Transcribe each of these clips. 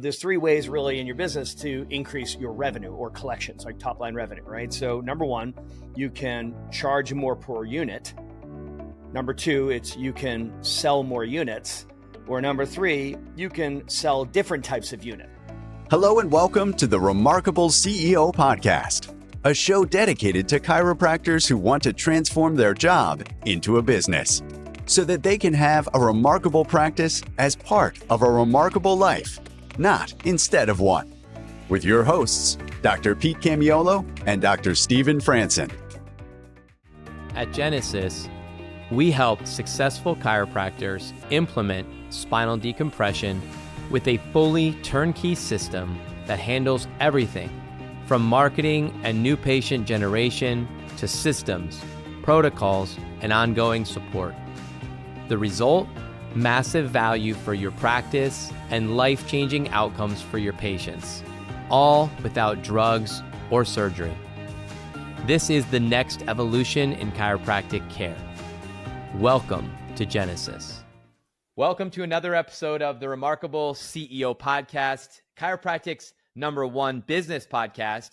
There's three ways really in your business to increase your revenue or collections, like top line revenue, right? So number one, you can charge more per unit. Number two, it's you can sell more units. Or number three, you can sell different types of unit. Hello and welcome to the Remarkable CEO Podcast, a show dedicated to chiropractors who want to transform their job into a business so that they can have a remarkable practice as part of a remarkable life, not instead of one. With your hosts, Dr. Pete Camiolo and Dr. Stephen Franson. At Genesis, we help successful chiropractors implement spinal decompression with a fully turnkey system that handles everything from marketing and new patient generation to systems, protocols, and ongoing support. The result? Massive value for your practice and life-changing outcomes for your patients, all without drugs or surgery. This is the next evolution in chiropractic care. Welcome to Genesis. Welcome to another episode of the Remarkable CEO Podcast, Chiropractic's #1 business podcast.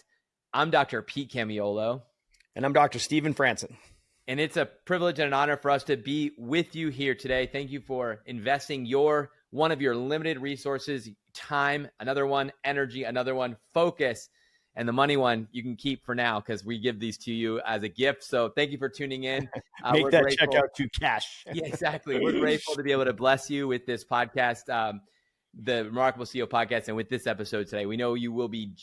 I'm Dr. Pete Camiolo. And I'm Dr. Stephen Franson. And it's a privilege and an honor for us to be with you here today. Thank you for investing one of your limited resources, time, another one, energy, another one, focus, and the money one you can keep for now because we give these to you as a gift. So thank you for tuning in. Make that check out to cash. Yeah, exactly. We're grateful to be able to bless you with this podcast, the Remarkable CEO Podcast, and with this episode today. We know you will be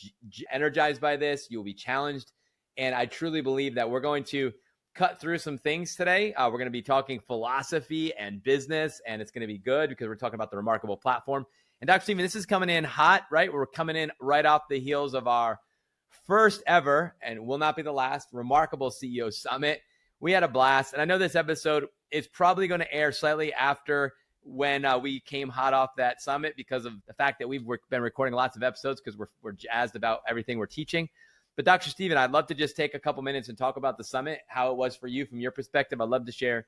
energized by this. You will be challenged. And I truly believe that we're going to cut through some things today. We're going to be talking philosophy and business, and it's going to be good because we're talking about the Remarkable platform. And Dr. Stephen, this is coming in hot, right? We're coming in right off the heels of our first ever, and will not be the last, Remarkable CEO Summit. We had a blast, and I know this episode is probably going to air slightly after when we came hot off that summit because of the fact that we've been recording lots of episodes because we're jazzed about everything we're teaching. But Dr. Stephen, I'd love to just take a couple minutes and talk about the summit, how it was for you from your perspective. I'd love to share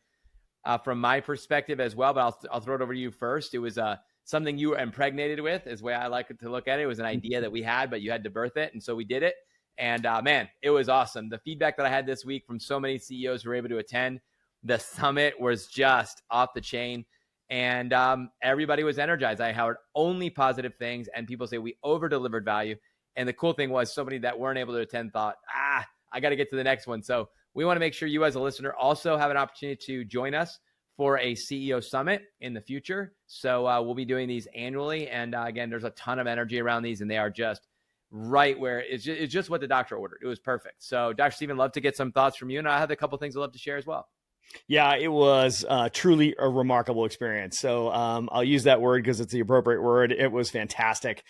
from my perspective as well, but I'll throw it over to you first. It was something you were impregnated with is the way I like to look at it. It was an idea that we had, but you had to birth it. And so we did it. And man, it was awesome. The feedback that I had this week from so many CEOs who were able to attend the summit was just off the chain. And everybody was energized. I heard only positive things, and people say we over-delivered value. And the cool thing was so many that weren't able to attend thought, I got to get to the next one. So we want to make sure you as a listener also have an opportunity to join us for a CEO summit in the future. So we'll be doing these annually. And again, there's a ton of energy around these, and they are just right where it's just what the doctor ordered. It was perfect. So Dr. Stephen, love to get some thoughts from you. And I have a couple things I'd love to share as well. Yeah, it was truly a remarkable experience. So I'll use that word because it's the appropriate word. It was fantastic.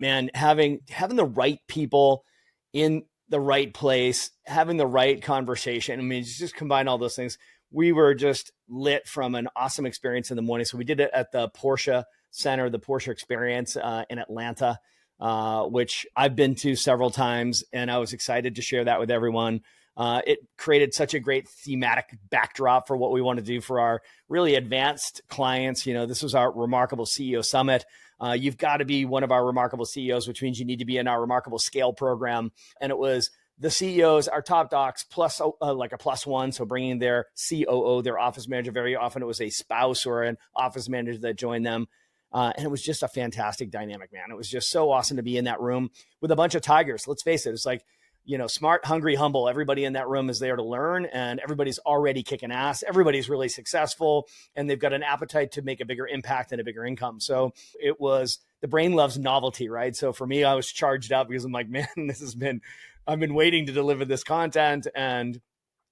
Man, having the right people in the right place, having the right conversation. I mean, just combine all those things. We were just lit from an awesome experience in the morning. So we did it at the Porsche Center, the Porsche Experience in Atlanta, which I've been to several times, and I was excited to share that with everyone. It created such a great thematic backdrop for what we want to do for our really advanced clients. You know, this was our Remarkable CEO Summit. You've got to be one of our Remarkable CEOs, which means you need to be in our Remarkable Scale program. And it was the CEOs, our top docs, plus like a plus one. So bringing their COO, their office manager. Very often it was a spouse or an office manager that joined them. And it was just a fantastic dynamic, man. It was just so awesome to be in that room with a bunch of tigers. Let's face it. It's like, you know, smart, hungry, humble. Everybody in that room is there to learn, and everybody's already kicking ass. Everybody's really successful, and they've got an appetite to make a bigger impact and a bigger income. So it was, the brain loves novelty, right? So for me, I was charged up because I'm like, man, I've been waiting to deliver this content and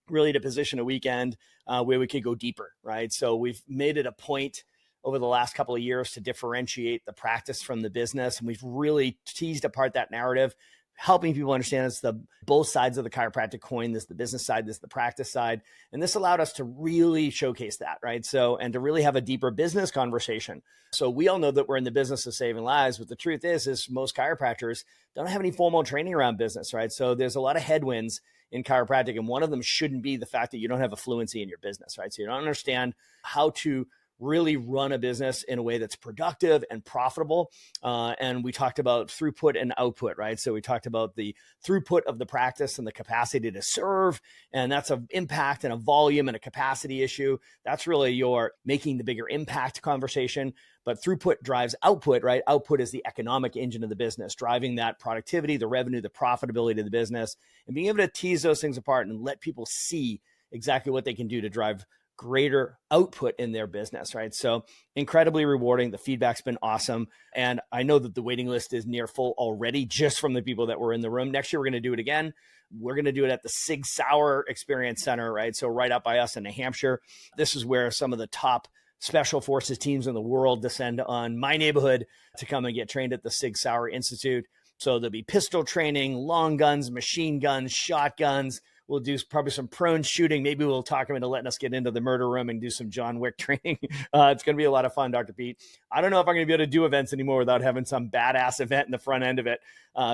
really to position a weekend where we could go deeper, right? So we've made it a point over the last couple of years to differentiate the practice from the business. And we've really teased apart that narrative, helping people understand it's the both sides of the chiropractic coin. This is the business side, this is the practice side. And this allowed us to really showcase that, right? So, and to really have a deeper business conversation. So we all know that we're in the business of saving lives, but the truth is most chiropractors don't have any formal training around business, right? So there's a lot of headwinds in chiropractic. And one of them shouldn't be the fact that you don't have a fluency in your business, right? So you don't understand how to really run a business in a way that's productive and profitable. And we talked about throughput and output, right? So we talked about the throughput of the practice and the capacity to serve. And that's an impact and a volume and a capacity issue. That's really your making the bigger impact conversation. But throughput drives output, right? Output is the economic engine of the business, driving that productivity, the revenue, the profitability of the business, and being able to tease those things apart and let people see exactly what they can do to drive greater output in their business, right? So incredibly rewarding. The feedback's been awesome. And I know that the waiting list is near full already just from the people that were in the room. Next year, we're going to do it again. We're going to do it at the Sig Sauer Experience Center, right? So right up by us in New Hampshire. This is where some of the top special forces teams in the world descend on my neighborhood to come and get trained at the Sig Sauer Institute. So there'll be pistol training, long guns, machine guns, shotguns. We'll do probably some prone shooting. Maybe we'll talk him into letting us get into the murder room and do some John Wick training. It's going to be a lot of fun, Dr. Pete. I don't know if I'm going to be able to do events anymore without having some badass event in the front end of it,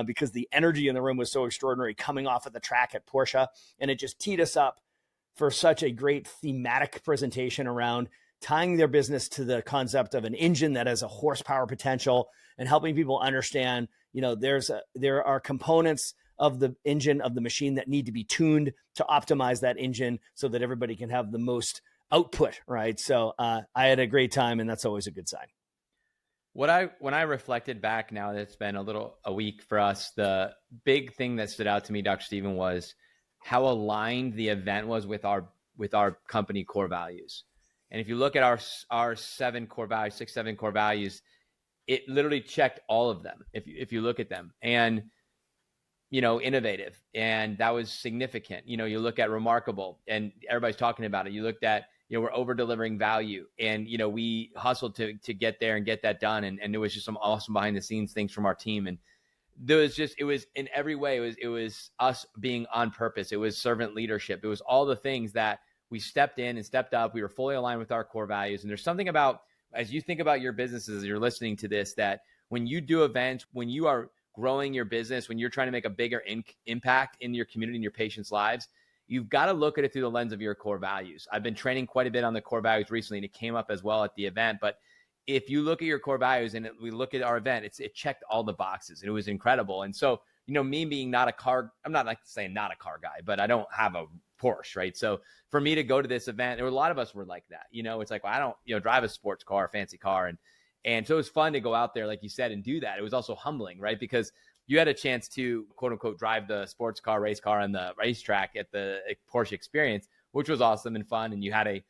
because the energy in the room was so extraordinary coming off of the track at Porsche. And it just teed us up for such a great thematic presentation around tying their business to the concept of an engine that has a horsepower potential and helping people understand, there are components of the engine of the machine that need to be tuned to optimize that engine so that everybody can have the most output, right? So I had a great time, and that's always a good sign. When I reflected back now that it's been a week for us, the big thing that stood out to me, Dr. Stephen, was how aligned the event was with our company core values. And if you look at our 7 core values, it literally checked all of them. If you look at them, and innovative, and that was significant. You look at remarkable, and everybody's talking about it. You looked at, we're over delivering value, and we hustled to get there and get that done, and it was just some awesome behind the scenes things from our team. And it was in every way, it was us being on purpose. It was servant leadership. It was all the things that we stepped in and stepped up. We were fully aligned with our core values. And there's something about, as you think about your businesses, as you're listening to this, that when you do events, when you are growing your business, when you're trying to make a bigger impact in your community and your patients' lives, you've got to look at it through the lens of your core values. I've been training quite a bit on the core values recently, and it came up as well at the event. But if you look at your core values and we look at our event, it checked all the boxes, and it was incredible. And so, me being I'm not like saying not a car guy, but I don't have a Porsche, right? So for me to go to this event, there were a lot of us were like that. It's like, well, I don't, drive a sports car, a fancy car. And so it was fun to go out there, like you said, and do that. It was also humbling, right? Because you had a chance to, quote unquote, drive the sports car, race car on the racetrack at the Porsche experience, which was awesome and fun. And you had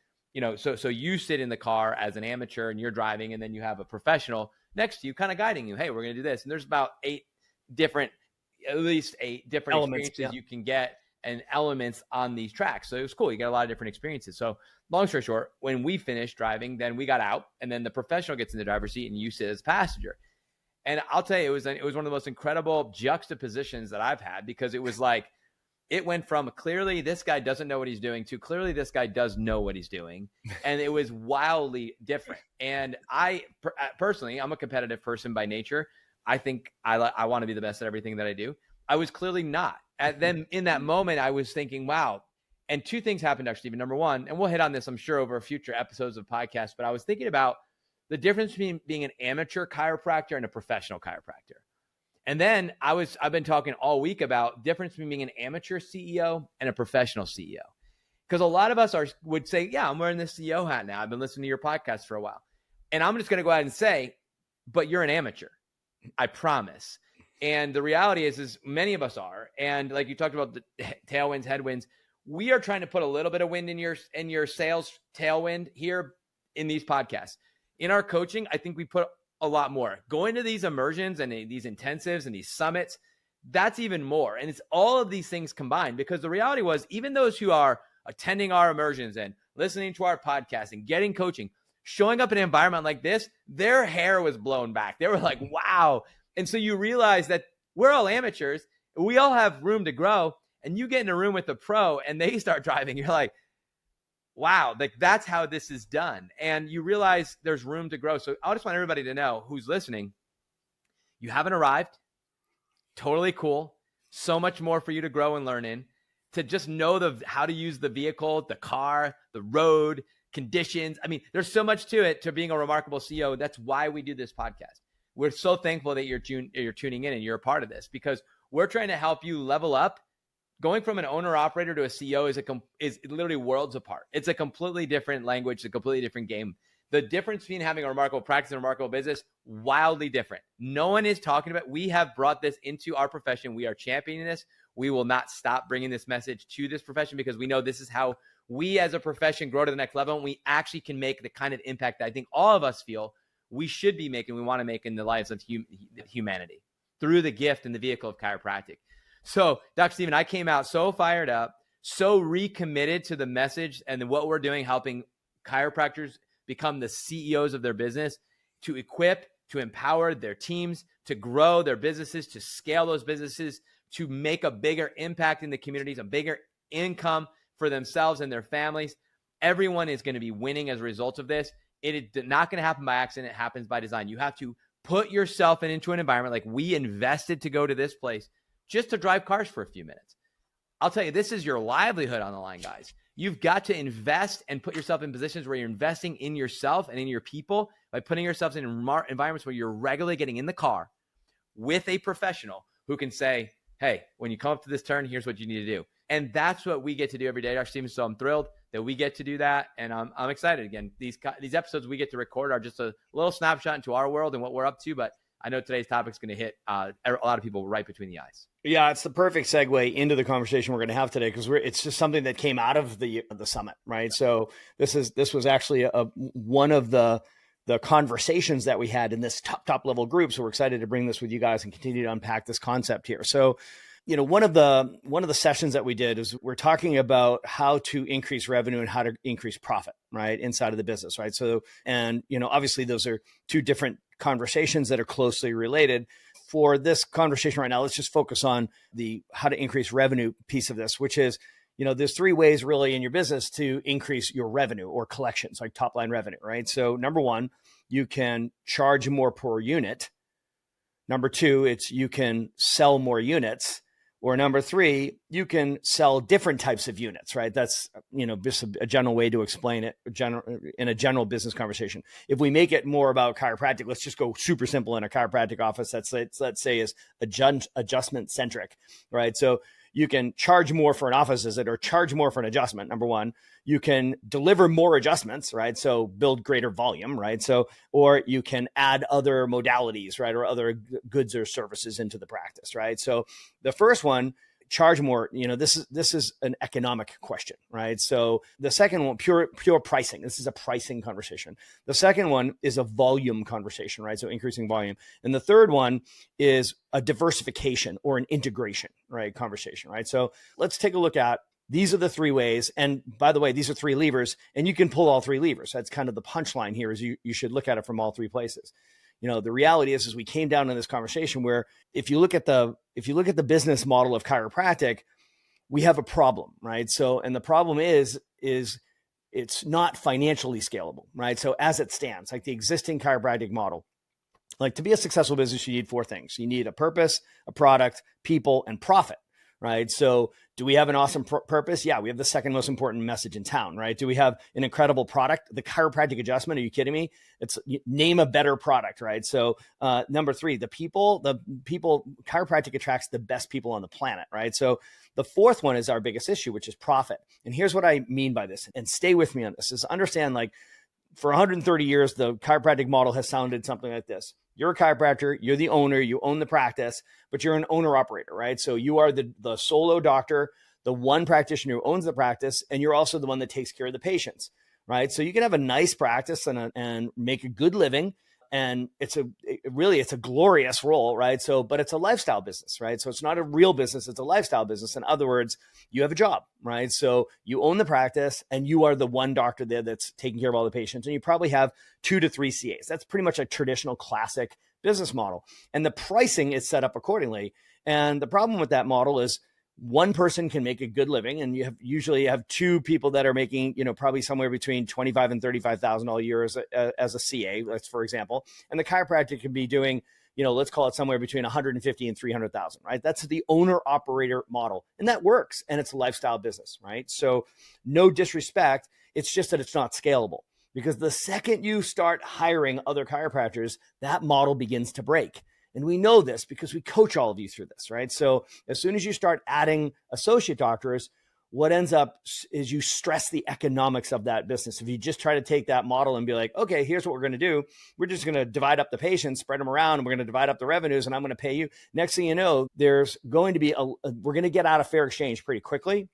so you sit in the car as an amateur and you're driving, and then you have a professional next to you kind of guiding you. Hey, we're going to do this. And there's about at least eight different elements, experiences you can get and elements on these tracks. So it was cool. You got a lot of different experiences. So long story short, when we finished driving, then we got out, and then the professional gets in the driver's seat and you sit as passenger. And I'll tell you, it was one of the most incredible juxtapositions that I've had, because it was like, it went from clearly this guy doesn't know what he's doing to clearly this guy does know what he's doing. And it was wildly different. And I personally, I'm a competitive person by nature. I think I want to be the best at everything that I do. I was clearly not. And then in that moment, I was thinking, wow. And 2 things happened, Dr. Stephen. Number 1, and we'll hit on this, I'm sure, over future episodes of podcasts, but I was thinking about the difference between being an amateur chiropractor and a professional chiropractor. And then I've been talking all week about difference between being an amateur CEO and a professional CEO. Because a lot of us would say, yeah, I'm wearing the CEO hat now. I've been listening to your podcast for a while. And I'm just going to go ahead and say, but you're an amateur. I promise. And the reality is many of us are. And like you talked about the tailwinds, headwinds, we are trying to put a little bit of wind in your sales tailwind here in these podcasts. In our coaching, I think we put a lot more. Going to these immersions and these intensives and these summits, that's even more. And it's all of these things combined, because the reality was, even those who are attending our immersions and listening to our podcast and getting coaching, showing up in an environment like this, their hair was blown back. They were like, wow. And so you realize that we're all amateurs. We all have room to grow. And you get in a room with a pro and they start driving. You're like, wow, like that's how this is done. And you realize there's room to grow. So I just want everybody to know who's listening, you haven't arrived. Totally cool. So much more for you to grow and learn in, to just know how to use the vehicle, the car, the road, conditions. I mean, there's so much to it, to being a remarkable CEO. That's why we do this podcast. We're so thankful that you're tuning in and you're a part of this, because we're trying to help you level up. Going from an owner operator to a CEO is literally worlds apart. It's a completely different language, a completely different game. The difference between having a remarkable practice and a remarkable business, wildly different. No one is talking about. We have brought this into our profession. We are championing this. We will not stop bringing this message to this profession, because we know this is how we as a profession grow to the next level, and we actually can make the kind of impact that I think all of us feel we should be making, we want to make in the lives of humanity through the gift and the vehicle of chiropractic. So, Dr. Stephen, I came out so fired up, so recommitted to the message and what we're doing, helping chiropractors become the CEOs of their business, to equip, to empower their teams, to grow their businesses, to scale those businesses, to make a bigger impact in the communities, a bigger income for themselves and their families. Everyone is going to be winning as a result of this. It is not going to happen by accident. It happens by design. You have to put yourself into an environment like we invested to go to this place just to drive cars for a few minutes. I'll tell you, this is your livelihood on the line, guys. You've got to invest and put yourself in positions where you're investing in yourself and in your people by putting yourselves in environments where you're regularly getting in the car with a professional who can say, hey, when you come up to this turn, here's what you need to do. And that's what we get to do every day, Dr. Stephen. So I'm thrilled that we get to do that. And I'm excited. Again, these episodes we get to record are just a little snapshot into our world and what we're up to. But I know today's topic is going to hit a lot of people right between the eyes. Yeah, it's the perfect segue into the conversation we're going to have today, because it's just something that came out of the summit, right? So this was actually one of the conversations that we had in this top level group. So we're excited to bring this with you guys and continue to unpack this concept here. So, one of the sessions that we did is we're talking about how to increase revenue and how to increase profit, right, inside of the business, right? So, and obviously those are two different conversations that are closely related. For this conversation right now, let's just focus on the how to increase revenue piece of this, which is, there's three ways really in your business to increase your revenue or collections, like top line revenue, right? So number one, you can charge more per unit. Number two, you can sell more units. Or number three, you can sell different types of units, right? That's, just a general way to explain it in a general business conversation. If we make it more about chiropractic, let's just go super simple in a chiropractic office. Let's say is adjustment centric, right? So you can charge more for an office visit or charge more for an adjustment. Number one, you can deliver more adjustments, right? So build greater volume, right? So, or you can add other modalities, right? Or other goods or services into the practice, right? So the first one, charge more, this is an economic question, right? So the second one, pure pricing. This is a pricing conversation. The second one is a volume conversation, right? So increasing volume. And the third one is a diversification or an integration, right? Conversation, right? So let's take a look at, these are the three ways. And by the way, these are three levers, and you can pull all three levers. That's kind of the punchline here, is you should look at it from all three places. The reality is we came down in this conversation where if you look at the business model of chiropractic, we have a problem, right? So, and the problem is it's not financially scalable, right? So as it stands, like the existing chiropractic model, like to be a successful business, you need four things. You need a purpose, a product, people, and profit, right? So do we have an awesome purpose? Yeah, we have the second most important message in town, right? Do we have an incredible product? The chiropractic adjustment, are you kidding me? Name a better product, right? So number three, the people, chiropractic attracts the best people on the planet, right? So the fourth one is our biggest issue, which is profit. And here's what I mean by this, and stay with me on this, is understand, like, for 130 years, the chiropractic model has sounded something like this. You're a chiropractor, you're the owner, you own the practice, but you're an owner operator, right? So you are the solo doctor, the one practitioner who owns the practice, and you're also the one that takes care of the patients, right? So you can have a nice practice and make a good living, and it's a glorious role, right? So, but it's a lifestyle business, right? So it's not a real business, it's a lifestyle business. In other words, you have a job, right? So you own the practice and you are the one doctor there that's taking care of all the patients, and you probably have 2 to 3 CAs. That's pretty much a traditional classic business model. And the pricing is set up accordingly. And the problem with that model is one person can make a good living, and you usually have two people that are making, probably somewhere between $25,000 and $35,000 a year as a CA, let's, for example. And the chiropractic can be doing, let's call it somewhere between 150 and 300,000, right? That's the owner operator model, and that works, and it's a lifestyle business, right? So no disrespect, It's just that it's not scalable, because the second you start hiring other chiropractors, that model begins to break. And we know this because we coach all of you through this, right? So as soon as you start adding associate doctors, what ends up is you stress the economics of that business. If you just try to take that model and be like, okay, here's what we're going to do. We're just going to divide up the patients, spread them around, and we're going to divide up the revenues, and I'm going to pay you. Next thing you know, there's going to be we're going to get out of fair exchange pretty quickly.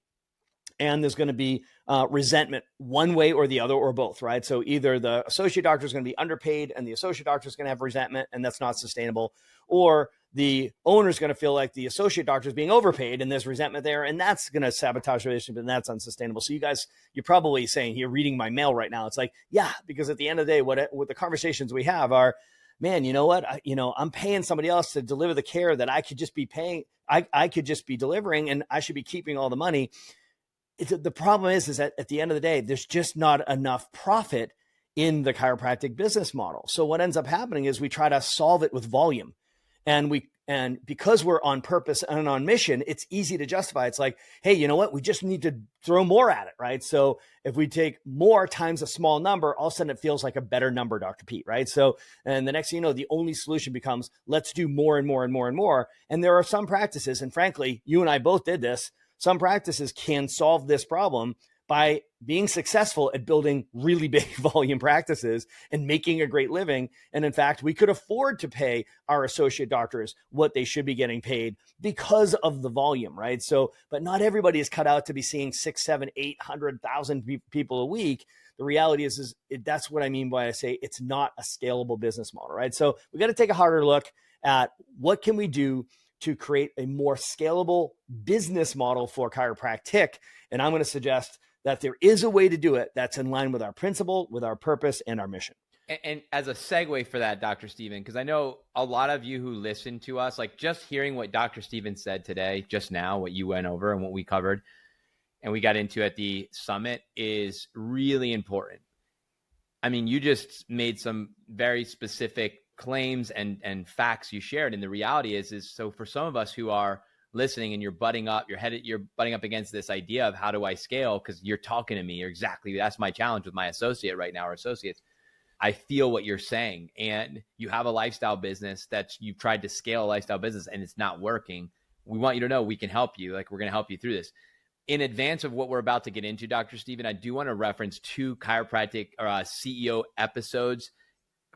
And there's going to be resentment one way or the other, or both, right? So either the associate doctor is going to be underpaid and the associate doctor is going to have resentment, and that's not sustainable, or the owner is going to feel like the associate doctor is being overpaid and there's resentment there, and that's going to sabotage the relationship, and that's unsustainable. So you guys, you're probably saying, you're reading my mail right now. It's like, yeah, because at the end of the day, what the conversations we have are, man, you know what? I'm paying somebody else to deliver the care that I could just be paying. I could just be delivering, and I should be keeping all the money. The problem is that at the end of the day, there's just not enough profit in the chiropractic business model. So what ends up happening is we try to solve it with volume, and because we're on purpose and on mission, it's easy to justify. It's like, hey, you know what? We just need to throw more at it, right? So if we take more times a small number, all of a sudden it feels like a better number, Dr. Pete, right? So, and the next thing you know, the only solution becomes, let's do more and more and more and more. And there are some practices, and frankly, you and I both did this, some practices can solve this problem by being successful at building really big volume practices and making a great living. And in fact, we could afford to pay our associate doctors what they should be getting paid because of the volume, right? So, but not everybody is cut out to be seeing 6, 7, 800,000 people a week. The reality is that's what I mean by I say it's not a scalable business model, right? So we got to take a harder look at what can we do to create a more scalable business model for chiropractic. And I'm going to suggest that there is a way to do it that's in line with our principle, with our purpose, and our mission. And as a segue for that, Dr. Steven, because I know a lot of you who listen to us, like just hearing what Dr. Steven said today, just now, what you went over and what we covered and we got into at the summit is really important. I mean, you just made some very specific claims and facts you shared. And the reality is so for some of us who are listening and you're butting up against this idea of how do I scale? Because you're talking to me. That's my challenge with my associate right now, or associates. I feel what you're saying. And you have a lifestyle business that you've tried to scale a lifestyle business and it's not working. We want you to know we can help you. Like, we're going to help you through this. In advance of what we're about to get into, Dr. Steven, I do want to reference 2 chiropractic or CEO episodes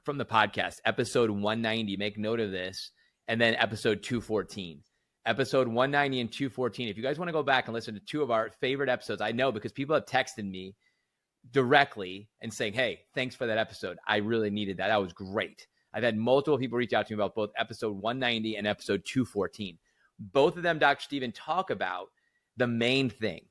from the podcast. Episode 190, make note of this, and then episode 214. Episode 190 and 214. If you guys want to go back and listen to 2 of our favorite episodes, I know because people have texted me directly and saying, hey, thanks for that episode. I really needed that. That was great. I've had multiple people reach out to me about both episode 190 and episode 214. Both of them, Dr. Steven, talk about the main thing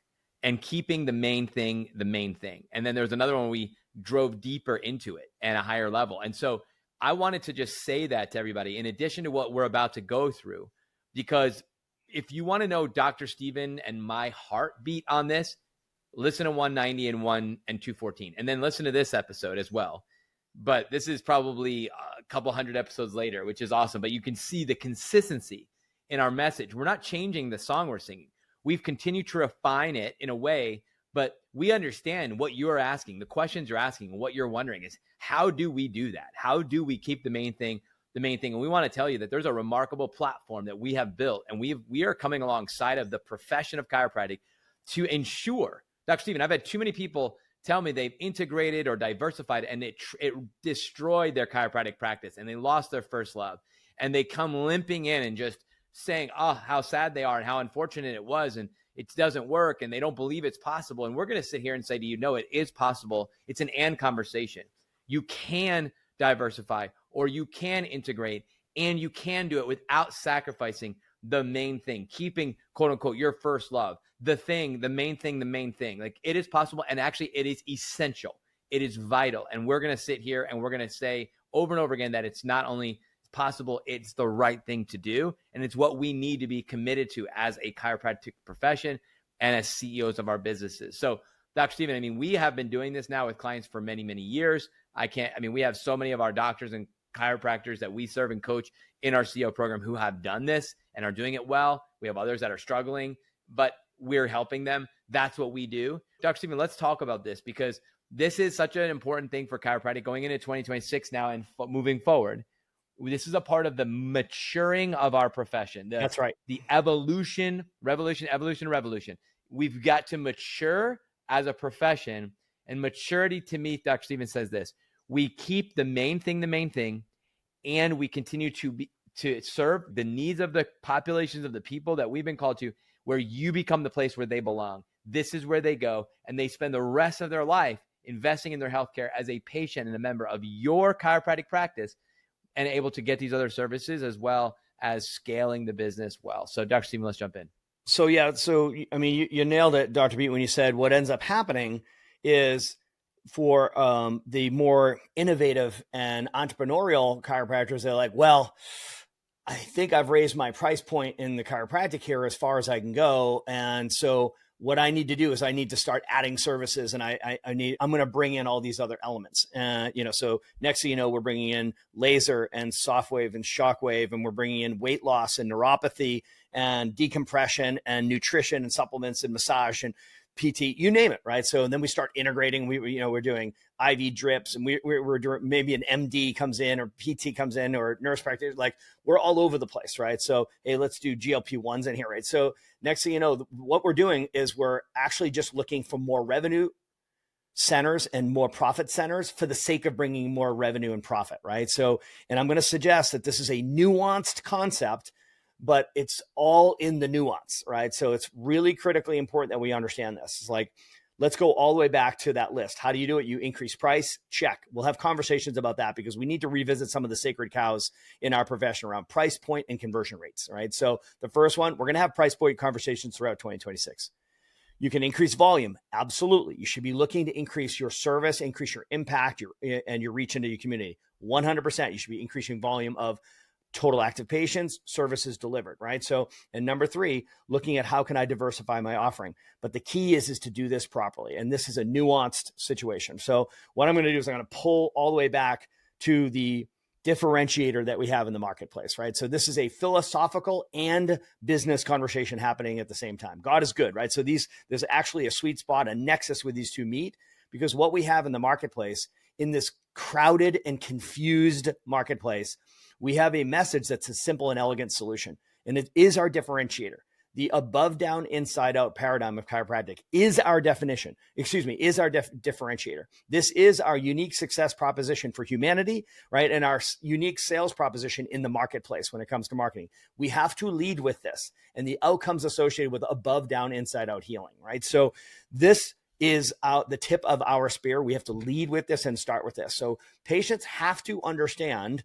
and keeping the main thing the main thing. And then there's another one we drove deeper into it and a higher level. And so I wanted to just say that to everybody, in addition to what we're about to go through, because if you want to know Dr. Steven and my heartbeat on this, listen to 190 and 214, and then listen to this episode as well. But this is probably a couple hundred episodes later, which is awesome. But you can see the consistency in our message. We're not changing the song we're singing. We've continued to refine it in a way, but we understand what you're asking, the questions you're asking, and what you're wondering is, how do we do that? How do we keep the main thing the main thing? And we want to tell you that there's a remarkable platform that we have built, and we are coming alongside of the profession of chiropractic to ensure. Dr. Steven, I've had too many people tell me they've integrated or diversified and it destroyed their chiropractic practice and they lost their first love, and they come limping in and just saying, oh, how sad they are and how unfortunate it was, and it doesn't work, and they don't believe it's possible. And we're going to sit here and say to you, no, it is possible. It's an and conversation. You can diversify, or you can integrate, and you can do it without sacrificing the main thing, keeping, quote unquote, your first love, the main thing. Like, it is possible. And actually it is essential. It is vital. And we're going to sit here and we're going to say over and over again that it's not only possible, it's the right thing to do. And it's what we need to be committed to as a chiropractic profession and as CEOs of our businesses. So Dr. Steven, I mean, we have been doing this now with clients for many, many years. We have so many of our doctors and chiropractors that we serve and coach in our CEO program who have done this and are doing it well. We have others that are struggling, but we're helping them. That's what we do. Dr. Stephen, let's talk about this, because this is such an important thing for chiropractic going into 2026 now and moving forward. This is a part of the maturing of our profession. That's right. The evolution. We've got to mature as a profession. And maturity, to me, Dr. Stephen says this: we keep the main thing, and we continue to serve the needs of the populations of the people that we've been called to, where you become the place where they belong. This is where they go, and they spend the rest of their life investing in their healthcare as a patient and a member of your chiropractic practice, and able to get these other services as well as scaling the business well. So Dr. Stephen, let's jump in. So yeah, I mean, you nailed it, Dr. Beat, when you said what ends up happening is for the more innovative and entrepreneurial chiropractors, they're like, well, I think I've raised my price point in the chiropractic here as far as I can go. And so what I need to do is I need to start adding services, and I'm going to bring in all these other elements. So next thing you know, we're bringing in laser and soft wave and shock wave, and we're bringing in weight loss and neuropathy and decompression and nutrition and supplements and massage and PT, you name it, right? So and then we start integrating. We're doing IV drips, and we're doing, maybe an MD comes in or PT comes in or nurse practitioner. Like, we're all over the place, right? So hey, let's do GLP-1s in here, right? So next thing you know, what we're doing is we're actually just looking for more revenue centers and more profit centers for the sake of bringing more revenue and profit, right? So, and I'm going to suggest that this is a nuanced concept, but it's all in the nuance, right? So it's really critically important that we understand this. It's like, let's go all the way back to that list. How do you do it? You increase price, check. We'll have conversations about that, because we need to revisit some of the sacred cows in our profession around price point and conversion rates, right? So the first one, we're going to have price point conversations throughout 2026. You can increase volume. Absolutely. You should be looking to increase your service, increase your impact, and your reach into your community. 100%. You should be increasing volume of total active patients, services delivered, right? So, and number 3, looking at how can I diversify my offering. But the key is to do this properly. And this is a nuanced situation. So what I'm going to do is I'm going to pull all the way back to the differentiator that we have in the marketplace, right? So this is a philosophical and business conversation happening at the same time. God is good, right? So there's actually a sweet spot, a nexus where these two meet, because what we have in the marketplace, in this crowded and confused marketplace, we have a message that's a simple and elegant solution. And it is our differentiator. The above, down, inside out paradigm of chiropractic is our differentiator. This is our unique success proposition for humanity, right? And our unique sales proposition in the marketplace when it comes to marketing. We have to lead with this and the outcomes associated with above, down, inside out healing, right? So this is the tip of our spear. We have to lead with this and start with this. So patients have to understand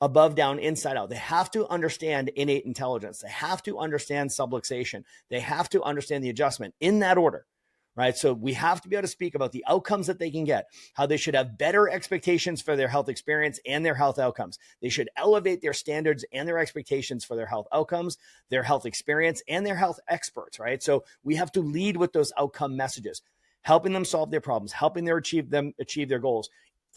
above, down, inside out. They have to understand innate intelligence. They have to understand subluxation. They have to understand the adjustment in that order, right? So we have to be able to speak about the outcomes that they can get, how they should have better expectations for their health experience and their health outcomes. They should elevate their standards and their expectations for their health outcomes, their health experience, and their health experts, right? So we have to lead with those outcome messages, helping them solve their problems, helping them achieve their goals,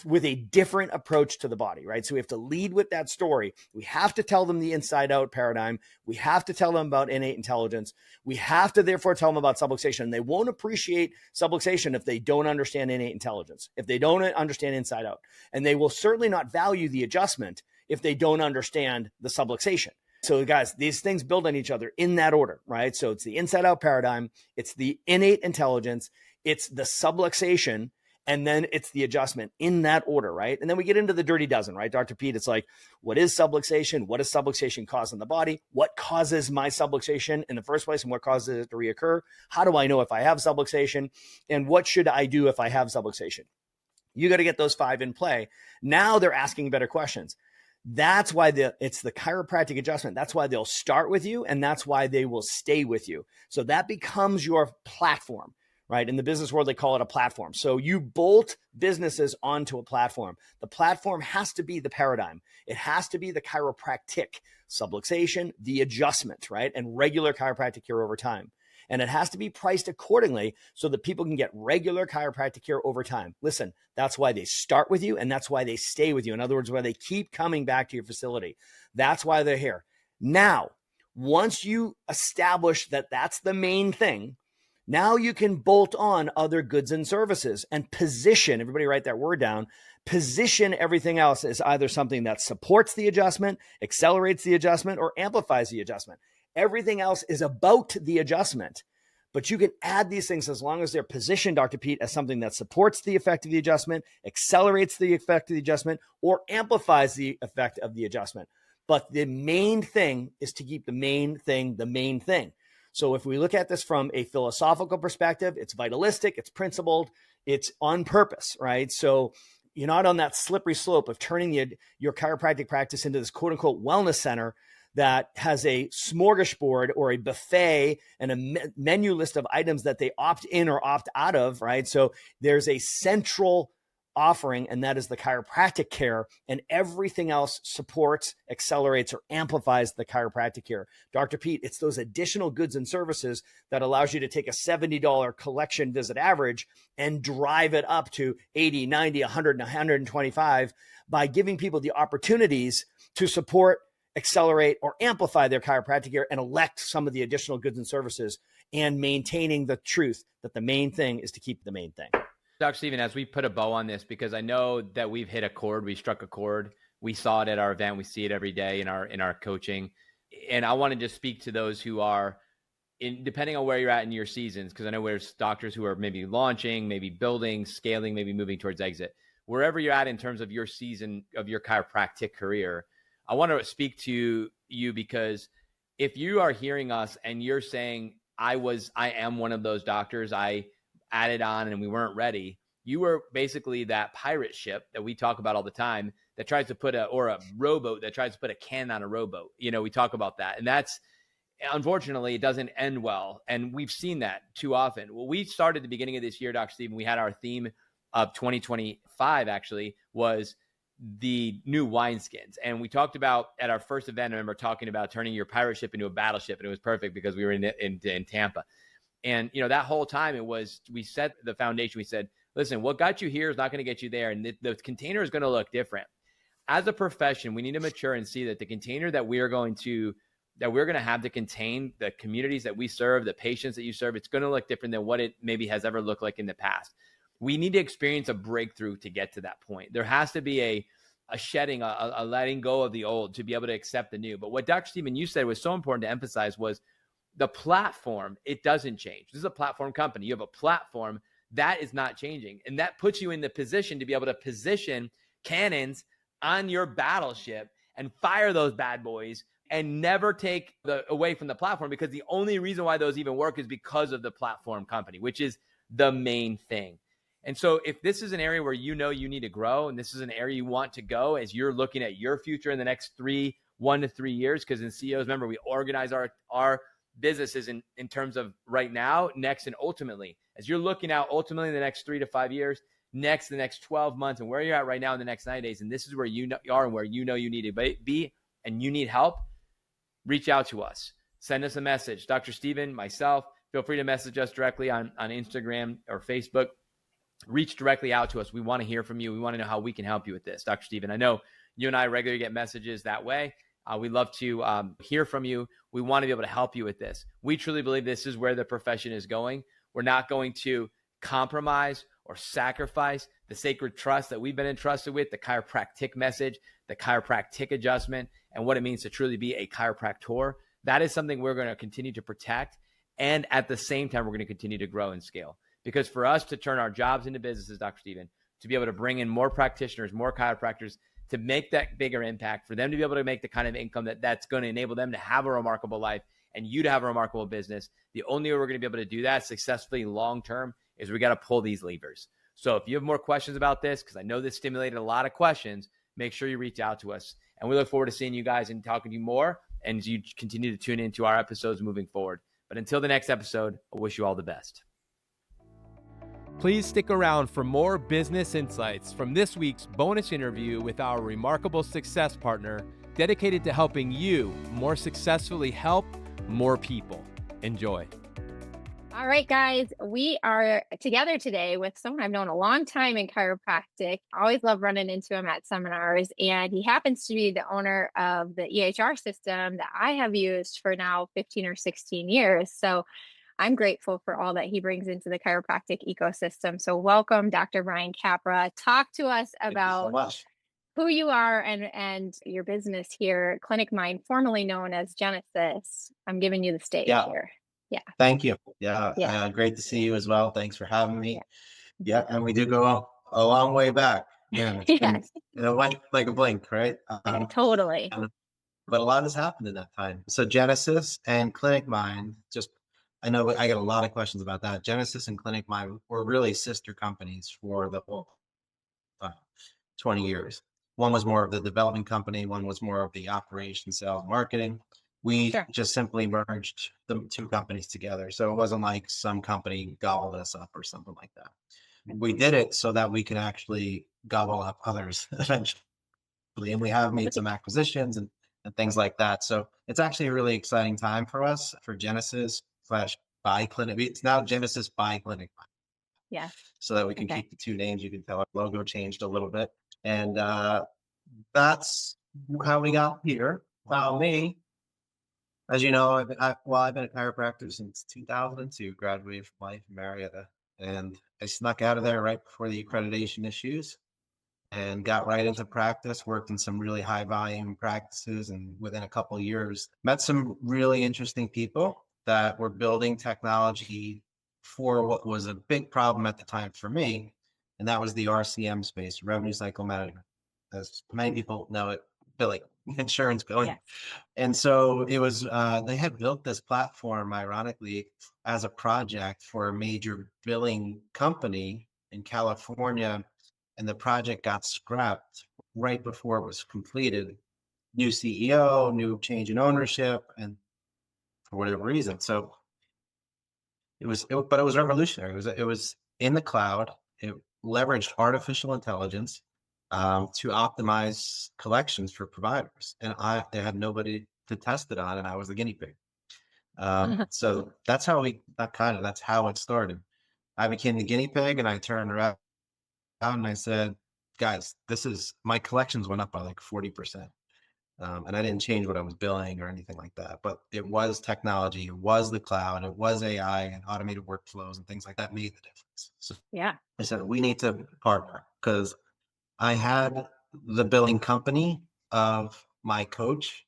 with a different approach to the body, right? So we have to lead with that story. We have to tell them the inside out paradigm. We have to tell them about innate intelligence. We have to therefore tell them about subluxation. And they won't appreciate subluxation if they don't understand innate intelligence, if they don't understand inside out. And they will certainly not value the adjustment if they don't understand the subluxation. So guys, these things build on each other in that order, right? So it's the inside out paradigm. It's the innate intelligence. It's the subluxation. And then it's the adjustment in that order, right? And then we get into the dirty dozen, right? Dr. Pete, it's like, what is subluxation? What does subluxation cause in the body? What causes my subluxation in the first place? And what causes it to reoccur? How do I know if I have subluxation? And what should I do if I have subluxation? You got to get those 5 in play. Now they're asking better questions. That's why it's the chiropractic adjustment. That's why they'll start with you, and that's why they will stay with you. So that becomes your platform. Right? In the business world, they call it a platform. So you bolt businesses onto a platform. The platform has to be the paradigm. It has to be the chiropractic subluxation, the adjustment, right? And regular chiropractic care over time. And it has to be priced accordingly so that people can get regular chiropractic care over time. Listen, that's why they start with you, and that's why they stay with you. In other words, why they keep coming back to your facility. That's why they're here. Now, Once you establish that that's the main thing, now you can bolt on other goods and services and position, everybody write that word down, position everything else as either something that supports the adjustment, accelerates the adjustment, or amplifies the adjustment. Everything else is about the adjustment, but you can add these things as long as they're positioned, Dr. Pete, as something that supports the effect of the adjustment, accelerates the effect of the adjustment, or amplifies the effect of the adjustment. But the main thing is to keep the main thing the main thing. So if we look at this from a philosophical perspective, it's vitalistic, it's principled, it's on purpose, right? So you're not on that slippery slope of turning your chiropractic practice into this quote unquote wellness center that has a smorgasbord or a buffet and a menu list of items that they opt in or opt out of, right? So there's a central offering, and that is the chiropractic care, and everything else supports, accelerates, or amplifies the chiropractic care. Dr. Pete, it's those additional goods and services that allows you to take a $70 collection visit average and drive it up to 80, 90, 100, and 125 by giving people the opportunities to support, accelerate, or amplify their chiropractic care and elect some of the additional goods and services, and maintaining the truth that the main thing is to keep the main thing. Dr. Stephen, as we put a bow on this, because I know that we've hit a chord, we struck a chord. We saw it at our event. We see it every day in our coaching. And I want to just speak to those who are depending on where you're at in your seasons, because I know there's doctors who are maybe launching, maybe building, scaling, maybe moving towards exit. Wherever you're at in terms of your season of your chiropractic career, I want to speak to you, because if you are hearing us and you're saying, I am one of those doctors, I added on and we weren't ready, you were basically that pirate ship that we talk about all the time that tries to put a rowboat that tries to put a can on a rowboat. We talk about that. And that's, unfortunately, it doesn't end well. And we've seen that too often. Well, we started at the beginning of this year, Dr. Stephen, we had our theme of 2025 actually was the new wineskins. And we talked about at our first event, I remember talking about turning your pirate ship into a battleship. And it was perfect because we were in Tampa. And, that whole time we set the foundation. We said, listen, what got you here is not going to get you there. And the container is going to look different. As a profession, we need to mature and see that the container that we're going to have to contain the communities that we serve, the patients that you serve, it's going to look different than what it maybe has ever looked like in the past. We need to experience a breakthrough to get to that point. There has to be a shedding, a letting go of the old to be able to accept the new. But what Dr. Stephen, you said was so important to emphasize was the platform. It doesn't change. This is a platform company. You have a platform that is not changing. And that puts you in the position to be able to position cannons on your battleship and fire those bad boys and never take away from the platform, because the only reason why those even work is because of the platform company, which is the main thing. And so if this is an area where you need to grow, and this is an area you want to go as you're looking at your future in the next 1 to 3 years, because in CEOs, remember, we organize our businesses in terms of right now, next, and ultimately. As you're looking out ultimately in the next 3 to 5 years, the next 12 months, and where you're at right now in the next 90 days, and this is where you are and where you need to be, and you need help, reach out to us. Send us a message. Dr. Stephen, myself, feel free to message us directly on Instagram or Facebook. Reach directly out to us. We want to hear from you. We want to know how we can help you with this. Dr. Stephen, I know you and I regularly get messages that way. We'd love to hear from you. We want to be able to help you with this. We truly believe this is where the profession is going. We're not going to compromise or sacrifice the sacred trust that we've been entrusted with, the chiropractic message, the chiropractic adjustment, and what it means to truly be a chiropractor. That is something we're going to continue to protect. And at the same time, we're going to continue to grow and scale. Because for us to turn our jobs into businesses, Dr. Stephen, to be able to bring in more practitioners, more chiropractors, to make that bigger impact, for them to be able to make the kind of income that's going to enable them to have a remarkable life and you to have a remarkable business, the only way we're going to be able to do that successfully long-term is we got to pull these levers. So if you have more questions about this, because I know this stimulated a lot of questions, make sure you reach out to us. And we look forward to seeing you guys and talking to you more, and you continue to tune into our episodes moving forward. But until the next episode, I wish you all the best. Please stick around for more business insights from this week's bonus interview with our remarkable success partner, dedicated to helping you more successfully help more people. Enjoy. All right, guys, we are together today with someone I've known a long time in chiropractic. I always love running into him at seminars, and he happens to be the owner of the EHR system that I have used for now 15 or 16 years. So I'm grateful for all that he brings into the chiropractic ecosystem. So welcome, Dr. Brian Capra. Talk to us about who you are and your business here, ClinicMind, formerly known as Genesis. I'm giving you the stage here. Yeah. Thank you. Yeah. Great to see you as well. Thanks for having me. Yeah. And we do go a long way back. Yeah. Yes. It went like a blink, right? Totally. But a lot has happened in that time. So Genesis and ClinicMind, I know I get a lot of questions about that. Genesis and ClinicMind were really sister companies for the whole 20 years. One was more of the development company. One was more of the operation, sales, marketing. We just simply merged the two companies together. So it wasn't like some company gobbled us up or something like that. We did it so that we could actually gobble up others eventually. And we have made some acquisitions and things like that. So it's actually a really exciting time for us, for Genesis / by Clinic. It's now Genesis by Clinic. Yeah. So that we can keep the two names. You can tell our logo changed a little bit. And that's how we got here. Wow, me. As you know, I've been a chiropractor since 2002, graduated from Life in Marietta, and I snuck out of there right before the accreditation issues and got right into practice, worked in some really high volume practices, and within a couple of years, met some really interesting people that were building technology for what was a big problem at the time for me, and that was the RCM space, revenue cycle management. As many people know it, billing, insurance billing. Yes. And so it was, they had built this platform, ironically, as a project for a major billing company in California. And the project got scrapped right before it was completed. New CEO, new change in ownership, and for whatever reason. So but it was revolutionary. It was in the cloud. It leveraged artificial intelligence to optimize collections for providers. And they had nobody to test it on, and I was the guinea pig. So that's how that's how it started. I became the guinea pig, and I turned around and I said, guys, my collections went up by like 40%. And I didn't change what I was billing or anything like that, but it was technology, it was the cloud, it was AI and automated workflows and things like that made the difference. So I said, we need to partner, because I had the billing company of my coach.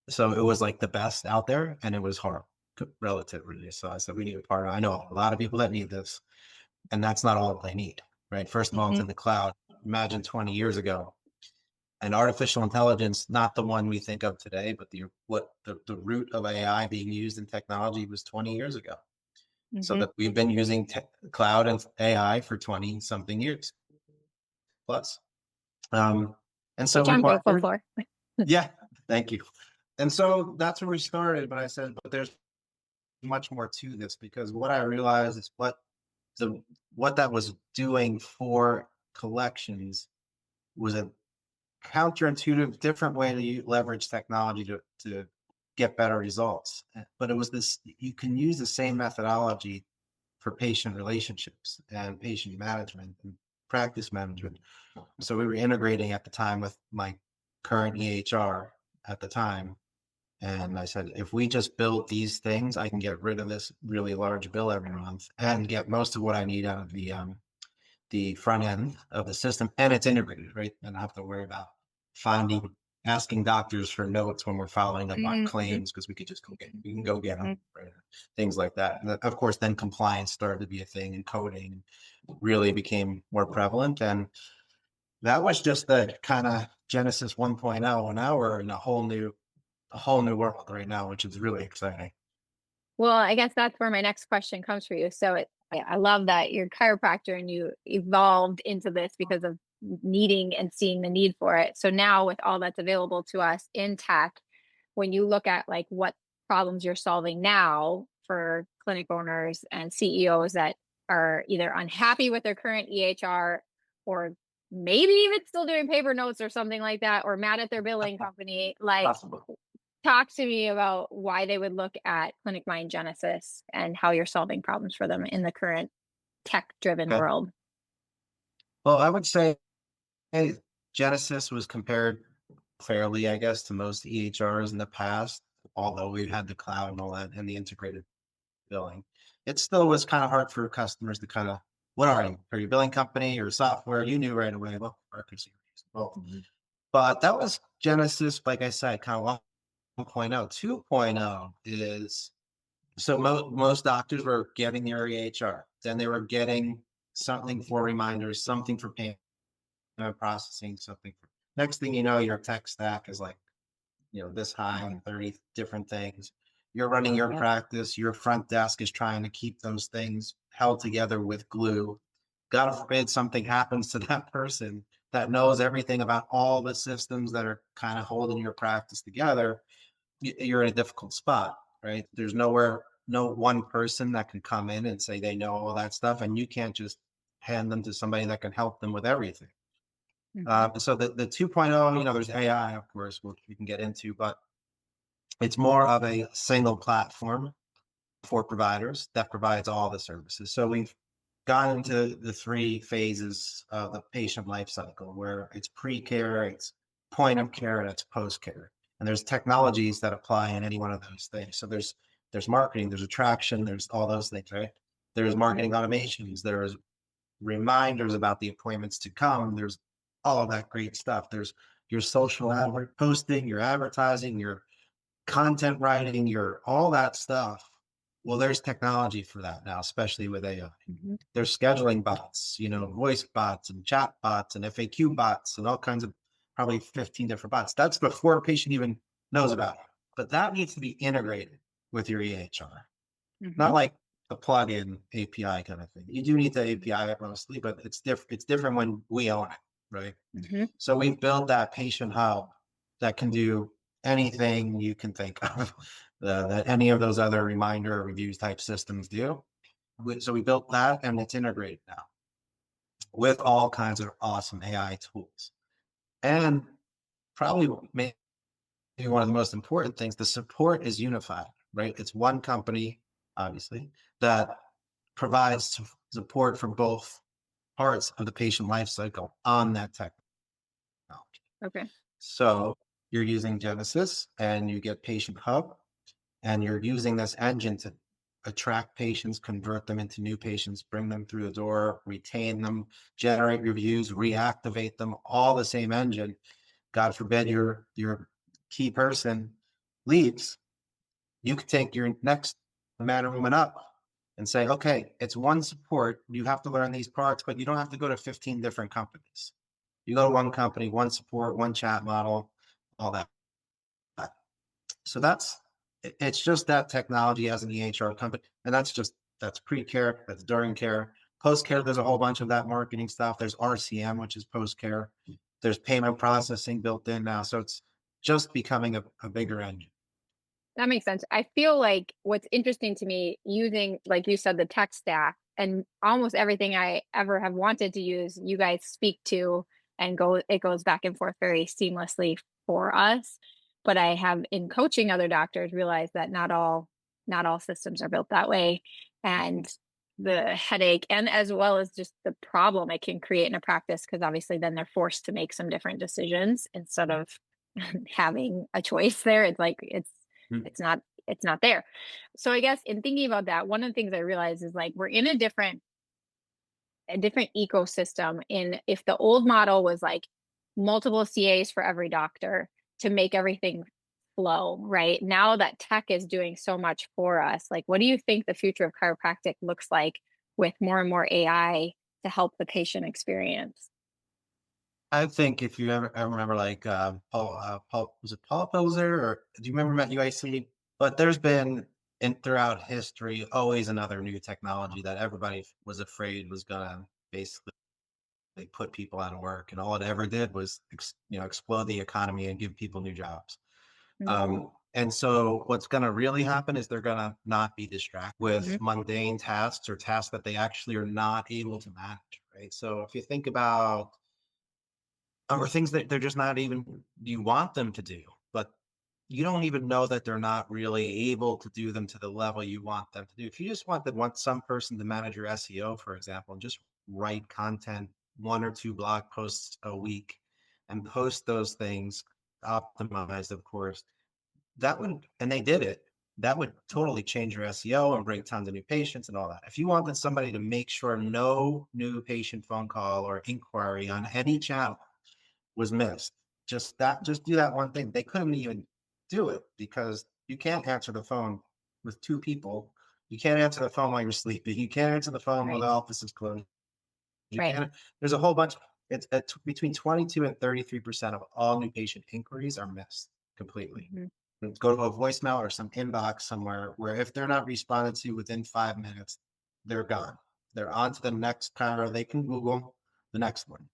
So it was like the best out there, and it was hard relatively. So I said, we need a partner. I know a lot of people that need this, and that's not all they need, right? First of all, it's in the cloud. Imagine 20 years ago, and artificial intelligence, not the one we think of today, but the root of AI being used in technology was 20 years ago. So that we've been using cloud and AI for 20 something years plus. And so I'm grateful for. Yeah, thank you. And so that's where we started. But I said, but there's much more to this, because what I realized is what that was doing for collections was a counterintuitive, different way to leverage technology to get better results. But it was you can use the same methodology for patient relationships and patient management and practice management. So we were integrating at the time with my current EHR at the time. And I said, if we just build these things, I can get rid of this really large bill every month and get most of what I need out of the front end of the system. And it's integrated, right? And I have to worry about asking doctors for notes when we're following up on claims, because we can go get them, right? Things like that. And of course, then compliance started to be a thing, and coding really became more prevalent. And that was just the kind of Genesis 1.0. And now we're in a whole new world right now, which is really exciting. Well, I guess that's where my next question comes for you. So I love that you're a chiropractor and you evolved into this because of needing and seeing the need for it. So now, with all that's available to us in tech, when you look at like what problems you're solving now for clinic owners and CEOs that are either unhappy with their current EHR, or maybe even still doing paper notes or something like that, or mad at their billing company, like, Talk to me about why they would look at ClinicMind Genesis and how you're solving problems for them in the current tech-driven Okay. world. Well, I would say Genesis was compared fairly, I guess, to most EHRs in the past, although we had the cloud and all that and the integrated billing. It still was kind of hard for customers to kind of, what are you? Are you a billing company or software? You knew right away, well, our consumers. Well, but that was Genesis, like I said, kind of 1.0. 2.0 is so most doctors were getting their EHR, then they were getting something for reminders, something for payment processing, something for next thing you know, your tech stack is like, this high on 30 different things. You're running your practice, your front desk is trying to keep those things held together with glue. God forbid something happens to that person that knows everything about all the systems that are kind of holding your practice together. You're in a difficult spot, right? There's no one person that can come in and say they know all that stuff, and you can't just hand them to somebody that can help them with everything. So the 2.0, there's AI, of course, which we can get into, but it's more of a single platform for providers that provides all the services. So we've gone into the three phases of the patient life cycle where it's pre-care, it's point of care, and it's post-care. And there's technologies that apply in any one of those things. So there's marketing, there's attraction, there's all those things, right? There's marketing automations, there's reminders about the appointments to come, there's all of that great stuff. There's your social posting, your advertising, your content writing, your all that stuff. Well, there's technology for that now, especially with AI. There's scheduling bots, voice bots and chat bots and FAQ bots and all kinds of probably 15 different bots. That's before a patient even knows about it. But that needs to be integrated with your EHR, not like a plug-in API kind of thing. You do need the API mostly, but it's different. It's different when we own it, right? So we've built that patient hub that can do anything you can think of that any of those other reminder reviews type systems do. So we built that and it's integrated now with all kinds of awesome AI tools. And probably maybe one of the most important things, the support is unified, right? It's one company, obviously, that provides support for both parts of the patient life cycle on that technology. Okay. So you're using Genesis and you get Patient Hub, and you're using this engine to attract patients, convert them into new patients, bring them through the door, retain them, generate reviews, reactivate them, all the same engine. God forbid your key person leaves, you could take your next man or woman up and say, okay, it's one support. You have to learn these parts, but you don't have to go to 15 different companies. You go to one company, one support, one chat model, all that. So it's just that technology as an EHR company. And that's pre-care, that's during care. Post-care, there's a whole bunch of that marketing stuff. There's RCM, which is post-care. There's payment processing built in now. So it's just becoming a bigger engine. That makes sense. I feel like what's interesting to me using, like you said, the tech stack and almost everything I ever have wanted to use, you guys speak to and it goes back and forth very seamlessly for us. But I have in coaching other doctors realized that not all systems are built that way. And the headache and as well as just the problem it can create in a practice, because obviously then they're forced to make some different decisions instead of having a choice there. It's like it's not there. So I guess in thinking about that, one of the things I realized is like we're in a different ecosystem. In if the old model was like multiple CAs for every doctor to make everything flow, right? Now that tech is doing so much for us, like what do you think the future of chiropractic looks like with more and more AI to help the patient experience? I think if you ever, I remember like Paul, was it Paul Pilzer or do you remember him at UIC? But there's been throughout history always another new technology that everybody was afraid was gonna basically put people out of work, and all it ever did was explode the economy and give people new jobs. And so what's going to really happen is they're going to not be distracted with mundane tasks or tasks that they actually are not able to manage, right? So if you think about or things that they're just not even you want them to do, but you don't even know that they're not really able to do them to the level you want them to do. If you just want some person to manage your SEO, for example, and just write content, 1 or 2 blog posts a week, and post those things, optimized, of course, that would, and they did it, that would totally change your SEO and bring tons of new patients and all that. If you wanted somebody to make sure no new patient phone call or inquiry on any channel was missed, just do that one thing. They couldn't even do it because you can't answer the phone with 2 people. You can't answer the phone while you're sleeping. You can't answer the phone while the office is closed. You Right. can't. There's a whole bunch. It's between 22 and 33% of all new patient inquiries are missed completely. Mhm. Go to a voicemail or some inbox somewhere where if they're not responded to within 5 minutes, they're gone. They're on to the next or they can Google the next one.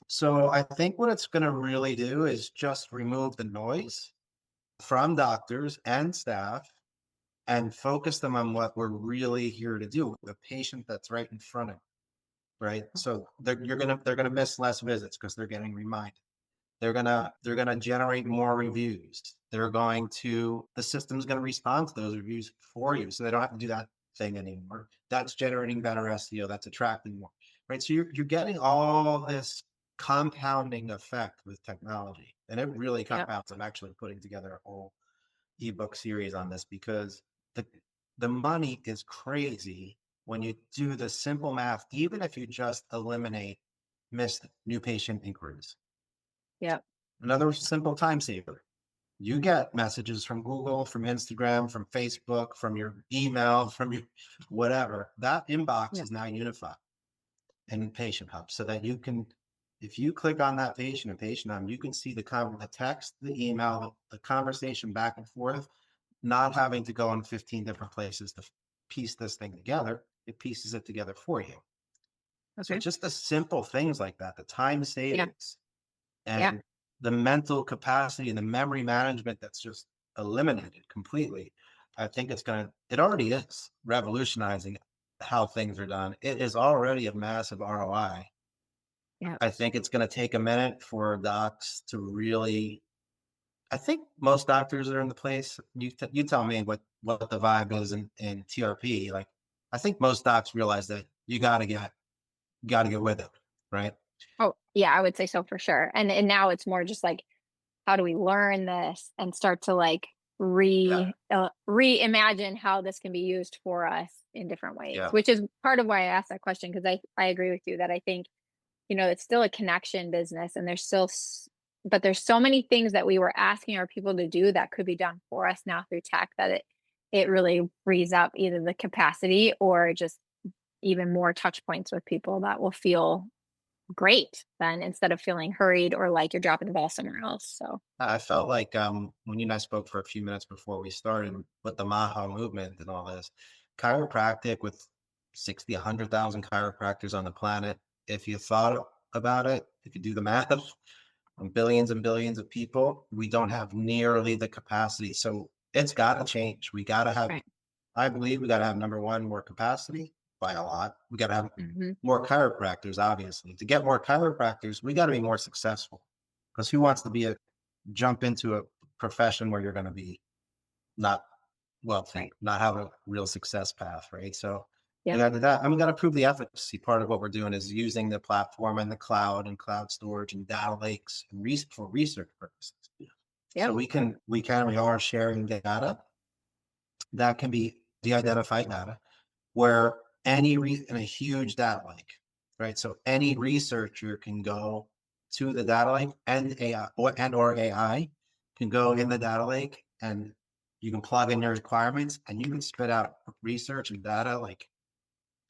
So I think what it's going to really do is just remove the noise from doctors and staff and focus them on what we're really here to do, the patient that's right in front of you, right? So they're gonna miss less visits because they're getting reminded. They're gonna generate more reviews. The system's gonna respond to those reviews for you, so they don't have to do that thing anymore. That's generating better SEO. That's attracting more, right? So you're getting all this compounding effect with technology, and it really Yep. compounds. I'm actually putting together a whole ebook series on this because the the money is crazy when you do the simple math, even if you just eliminate missed new patient inquiries. Yep. Another simple time saver. You get messages from Google, from Instagram, from Facebook, from your email, from your whatever. That inbox Yep. is now unified in Patient Hub so that you can, if you click on that patient and Patient Hub, you can see the text, the email, the conversation back and forth, not having to go in 15 different places to piece this thing together. It pieces it together for you. So Okay. just the simple things like that, the time Yeah. savings Yeah. and the mental capacity and the memory management that's just eliminated completely. I think it already is revolutionizing how things are done. It is already a massive ROI. Yeah. I think it's going to take a minute for docs to really, I think most doctors are in the place. You tell me what the vibe is in TRP. Like, I think most docs realize that you got to get with it, right? Oh, yeah, I would say so for sure. And now it's more just like, how do we learn this and start to like Yeah, reimagine how this can be used for us in different ways, yeah, which is part of why I asked that question, because I agree with you that I think, it's still a connection business, and but there's so many things that we were asking our people to do that could be done for us now through tech, that it really frees up either the capacity or just even more touch points with people that will feel great then, instead of feeling hurried or like you're dropping the ball somewhere else. So I felt like when you and I spoke for a few minutes before we started with the Maha movement and all this, chiropractic with 60, 100,000 chiropractors on the planet. If you thought about it, if you do the math on billions and billions of people, we don't have nearly the capacity. So it's got to change. We got to have, right. I believe we got to have number one, more capacity by a lot. We got to have Hmm. more chiropractors, obviously. To get more chiropractors, we got to be more successful. Because who wants to jump into a profession where you're going to be not wealthy, Right. not have a real success path, right? So we Yep. got to do that. And we got to prove the efficacy. Part of what we're doing is using the platform and the cloud and cloud storage and data lakes for research purposes. So Yep. we are sharing data that can be de-identified data where in a huge data lake, right? So any researcher can go to the data lake, and or AI can go in the data lake, and you can plug in your requirements and you can spit out research and data like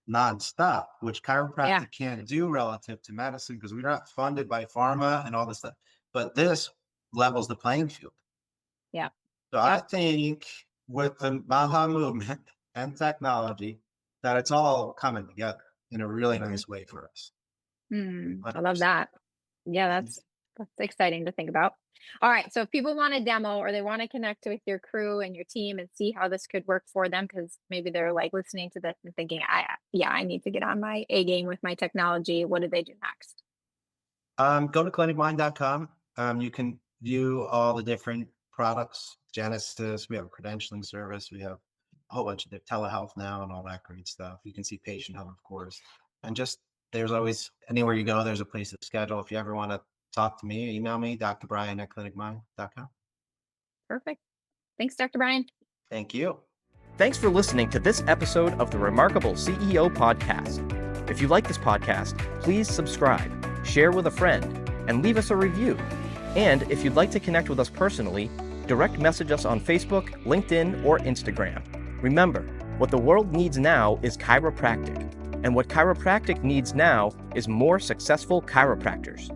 nonstop, which Yeah. chiropractic can't do relative to medicine because we're not funded by pharma and all this stuff. But this levels the playing field. Yep. So I Yep. think with the Maha movement and technology, that it's all coming together in a really Mhm. nice way for us. I love 100%. that. Yeah, that's exciting to think about. All right, so if people want a demo or they want to connect with your crew and your team and see how this could work for them, because maybe they're like listening to this and thinking, I need to get on my A game with my technology. What do they do next? Go to clinicmind.com. You can view all the different products, Genesis. We have a credentialing service. We have a whole bunch of telehealth now and all that great stuff. You can see Patient Hub, of course. And just there's always, anywhere you go, there's a place to schedule. If you ever want to talk to me, email me, drbrian@clinicmind.com. Perfect. Thanks, Dr. Brian. Thank you. Thanks for listening to this episode of the Remarkable CEO Podcast. If you like this podcast, please subscribe, share with a friend, and leave us a review. And if you'd like to connect with us personally, direct message us on Facebook, LinkedIn, or Instagram. Remember, what the world needs now is chiropractic, and what chiropractic needs now is more successful chiropractors.